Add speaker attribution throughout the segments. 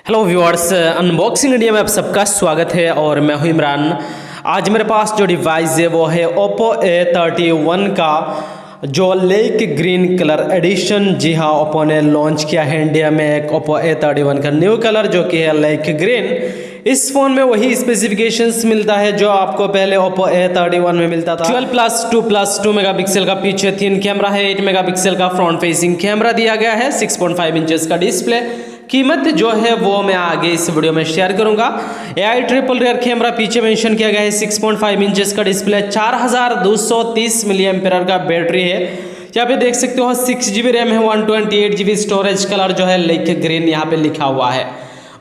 Speaker 1: Hello viewers, unboxing India में आप सबका स्वागत है और मैं हूं इमरान। आज मेरे पास जो डिवाइस है वो है Oppo A31 का जो लेक ग्रीन कलर एडिशन। जी हाँ, ओप्पो ने लॉन्च किया है इंडिया में एक Oppo A31 का न्यू कलर जो कि है लेक ग्रीन। इस फ़ोन में वही स्पेसिफिकेशंस मिलता है जो आपको पहले Oppo A31 में मिलता था। 12+2+2 मेगापिक्सल का पीछे 3 कैमरा है, 8 मेगापिक्सल का फ्रंट फेसिंग कैमरा दिया गया है, 6.5 इंचेस का डिस्प्ले। कीमत जो है वो मैं आगे इस वीडियो में शेयर करूंगा। AI ट्रिपल रियर कैमरा पीछे मेंशन किया गया है, 6.5 इंचेस का डिस्प्ले, 4230 मिली एम्पेयर का बैटरी है। यहाँ पे देख सकते हो 6GB रैम है, 128GB स्टोरेज, कलर जो है लेक ग्रीन यहाँ पे लिखा हुआ है।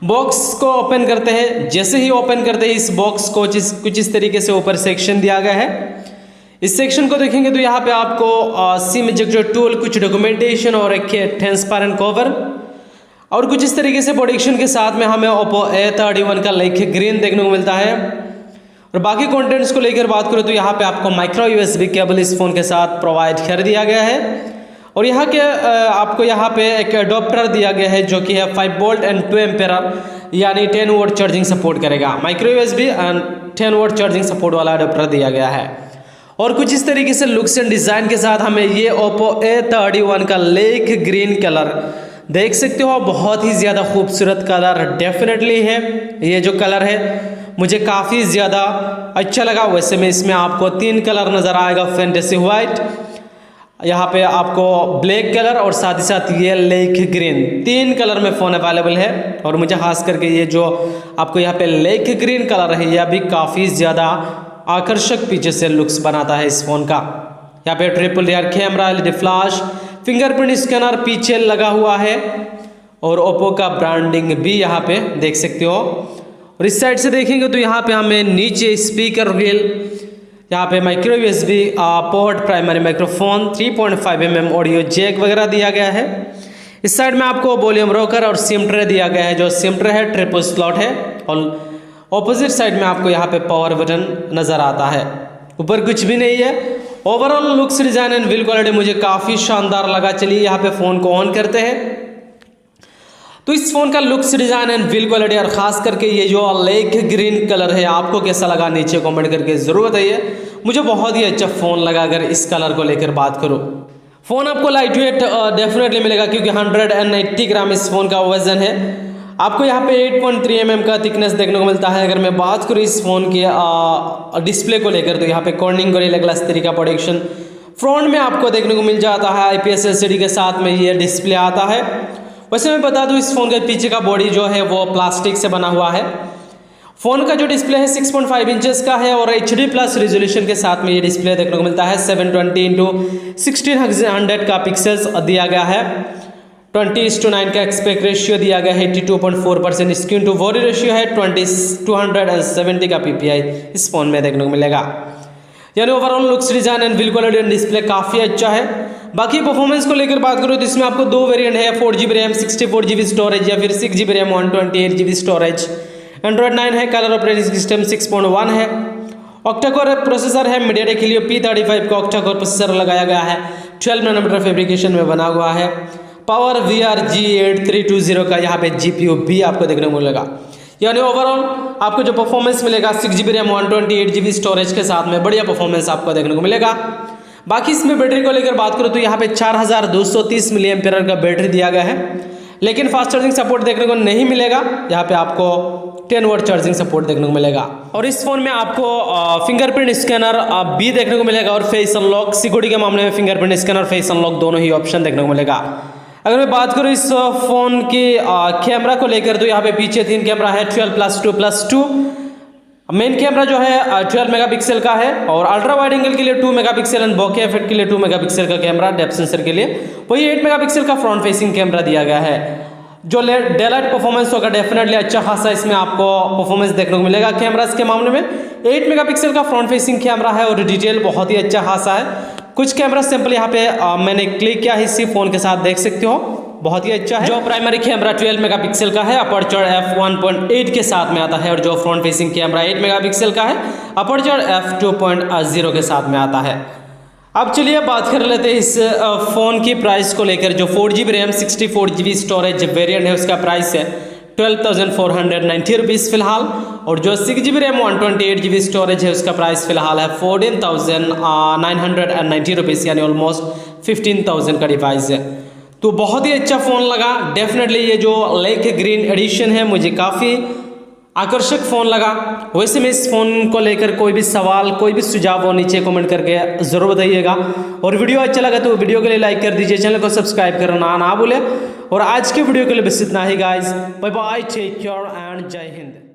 Speaker 1: बॉक्स को ओपन करते हैं, जैसे ही ओपन करते हैं इस बॉक्स को कुछ इस तरीके से ऊपर सेक्शन दिया गया है। इस सेक्शन को देखेंगे तो यहाँ पे आपको सिम इजेक्टर टूल, कुछ डॉक्यूमेंटेशन और एक ट्रांसपेरेंट कवर और कुछ इस तरीके से प्रोडक्शन के साथ में हमें Oppo A31 का लेक ग्रीन देखने को मिलता है। और बाकी कंटेंट्स को लेकर बात करें तो यहाँ पे आपको माइक्रो USB केबल इस फ़ोन के साथ प्रोवाइड कर दिया गया है। और यहाँ के आपको यहाँ पे एक अडोप्टर दिया गया है जो कि है 5 वोल्ट एंड 2 एम्पेयर यानी 10 वोल्ट चार्जिंग सपोर्ट करेगा। Micro USB and 10 volt charging support वाला अडोप्टर दिया गया है। और कुछ इस तरीके से लुक्स एंड डिज़ाइन के साथ हमें ये Oppo A31 का लेक ग्रीन कलर देख सकते हो। बहुत ही ज़्यादा खूबसूरत कलर डेफिनेटली है। ये जो कलर है मुझे काफ़ी ज़्यादा अच्छा लगा। वैसे में इसमें आपको 3 कलर नज़र आएगा, फैंटेसी वाइट, यहाँ पे आपको ब्लैक कलर और साथ ही साथ ये लेक ग्रीन। 3 कलर में फ़ोन अवेलेबल है। और मुझे खास करके ये जो आपको यहाँ पे लेक ग्रीन कलर है यह भी काफ़ी ज़्यादा आकर्षक पीछे से लुक्स बनाता है इस फ़ोन का। यहाँ पे triple rear camera, LED flash, fingerprint scanner पीछे लगा हुआ है और ओप्पो का ब्रांडिंग भी यहाँ पे देख सकते हो। और इस साइड से देखेंगे तो यहाँ पे हमें नीचे स्पीकर व्हील, यहाँ पे micro USB port, primary microphone, 3.5 mm audio jack वगैरह दिया गया है। इस साइड में आपको वॉल्यूम रोकर और सिम ट्रे दिया गया है। जो सिम ट्रे है ट्रिपल स्लॉट है। और ऑपोजिट साइड में आपको यहाँ पे पावर बटन नज़र आता है। ऊपर कुछ भी नहीं है। Overall looks, design and build quality मुझे काफ़ी शानदार लगा। चलिए यहाँ पे फ़ोन को ऑन करते हैं तो इस फ़ोन का looks, design and build quality और ख़ास करके ये जो लेक ग्रीन कलर है आपको कैसा लगा नीचे कमेंट करके ज़रूर बताइए। मुझे बहुत ही अच्छा फ़ोन लगा अगर इस कलर को लेकर बात करूँ। फ़ोन आपको लाइट वेट डेफिनेटली मिलेगा क्योंकि 180 ग्राम इस फ़ोन का वज़न है। आपको यहाँ पे 8.3 mm का थिकनेस देखने को मिलता है। अगर मैं बात करूँ इस फ़ोन के डिस्प्ले को लेकर तो यहाँ पे कॉर्निंग गोरिल्ला ग्लास 3 का प्रोडक्शन फ्रंट में आपको देखने को मिल जाता है। IPS LCD के साथ में ये डिस्प्ले आता है। वैसे मैं बता दूँ इस फ़ोन के पीछे का बॉडी जो है वो प्लास्टिक से बना हुआ है। फ़ोन का जो डिस्प्ले है 6.5 इंचेस का है और HD+ रेजोल्यूशन के साथ में ये डिस्प्ले देखने को मिलता है। 720x1600 का पिक्सल्स दिया गया है। 20:9 का एस्पेक्ट रेशियो दिया गया है। 82.4% स्क्रीन टू बॉडी रेशियो है। 270 का PPI इस फ़ोन में देखने को मिलेगा। यानी overall looks, design and build quality and display काफ़ी अच्छा है। बाकी परफॉर्मेंस को लेकर बात करूँ तो इसमें आपको 2 वेरिएंट है, 4GB रैम, 64GB स्टोरेज या फिर 6GB RAM, 128GB storage. Android 9 है, कलर ऑपरेटिंग सिस्टम 6.1 है, ऑक्टा-कोर प्रोसेसर है, मीडियाटेक हीलियो P35 का ऑक्टा-कोर प्रोसेसर लगाया गया है, 12 नैनोमीटर फैब्रिकेशन में बना हुआ है। पावर VR G8320 का यहाँ पे GPU भी आपको देखने को मिलेगा। यानी ओवरऑल आपको जो परफॉर्मेंस मिलेगा 6GB रैम, 128GB स्टोरेज के साथ में बढ़िया परफॉर्मेंस आपको देखने को मिलेगा। बाकी इसमें बैटरी को लेकर बात करूँ तो यहाँ पे 4230 मिली एम्पेयर का बैटरी दिया गया है, लेकिन फास्ट चार्जिंग सपोर्ट देखने को नहीं मिलेगा। यहाँ पे आपको 10 वोल्ट चार्जिंग सपोर्ट देखने को मिलेगा। और इस फ़ोन में आपको फिंगरप्रिंट स्कैनर भी देखने को मिलेगा और फेस अनलॉक। सिक्योरिटी के मामले में फिंगरप्रिंट स्कैनर, फेस अनलॉक दोनों ही ऑप्शन देखने को मिलेगा। अगर मैं बात करूँ इस फ़ोन के कैमरा को लेकर तो यहाँ पे पीछे 3 कैमरा है, 12+2+2। मेन कैमरा जो है 12 मेगापिक्सल का है और अल्ट्रा वाइड एंगल के लिए 2 मेगापिक्सल एंड बॉके इफेक्ट के लिए 2 मेगापिक्सल का कैमरा, डेप्थ सेंसर के लिए वही 8 मेगापिक्सल का फ्रंट फेसिंग कैमरा दिया गया है। जो डेलाइट परफॉर्मेंस होगा डेफिनेटली अच्छा खासा इसमें आपको परफॉर्मेंस देखने को मिलेगा। कैमरास के मामले में 8 मेगापिक्सल का फ्रंट फेसिंग कैमरा है और डिटेल बहुत ही अच्छा खासा है। कुछ कैमरा सैंपल यहाँ पे मैंने क्लिक किया है इसी फ़ोन के साथ, देख सकते हो बहुत ही अच्छा है। जो प्राइमरी कैमरा 12 मेगापिक्सल का है, अपर्चर f1.8 के साथ में आता है और जो फ्रंट फेसिंग कैमरा 8 मेगापिक्सल का है, अपर्चर f2.0 के साथ में आता है। अब चलिए बात कर लेते हैं इस फ़ोन की प्राइस को लेकर। जो 4GB RAM, 64GB storage variant है उसका प्राइस है 12,490 रुपीज़ फ़िलहाल। और जो 6GB रैम 128GB स्टोरेज है उसका प्राइस फ़िलहाल है 14,990 रुपीज़, यानी ऑलमोस्ट 15,000 का डिवाइस है। तो बहुत ही अच्छा फ़ोन लगा डेफिनेटली। ये जो लेक ग्रीन एडिशन है मुझे काफ़ी आकर्षक फ़ोन लगा। वैसे में इस फ़ोन को लेकर कोई भी सवाल, कोई भी सुझाव हो नीचे कमेंट करके ज़रूर बताइएगा। और वीडियो अच्छा लगा तो वीडियो के लिए लाइक कर दीजिए, चैनल को सब्सक्राइब करना ना भूलें। और आज के वीडियो के लिए बस इतना ही guys, bye bye, take care and जय हिंद।